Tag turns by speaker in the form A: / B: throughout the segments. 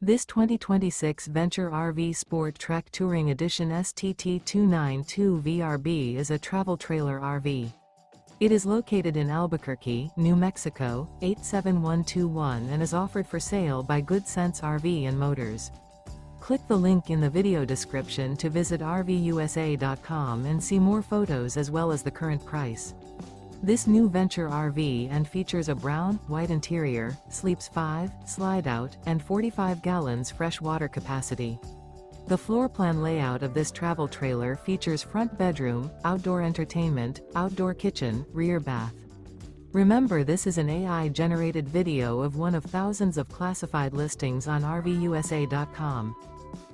A: This 2026 Venture RV SportTrek Touring Edition STT292VRB is a travel trailer RV. It is located in Albuquerque, New Mexico, 87121 and is offered for sale by Good Sense RV and Motors. Click the link in the video description to visit RVUSA.com and see more photos as well as the current price. This new Venture RV and features a brown, white interior, sleeps 5, slide-out, and 45 gallons fresh water capacity. The floor plan layout of this travel trailer features front bedroom, outdoor entertainment, outdoor kitchen, rear bath. Remember, this is an AI-generated video of one of thousands of classified listings on RVUSA.com.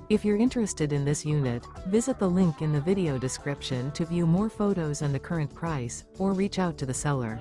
A: If you're interested in this unit, visit the link in the video description to view more photos and the current price, or reach out to the seller.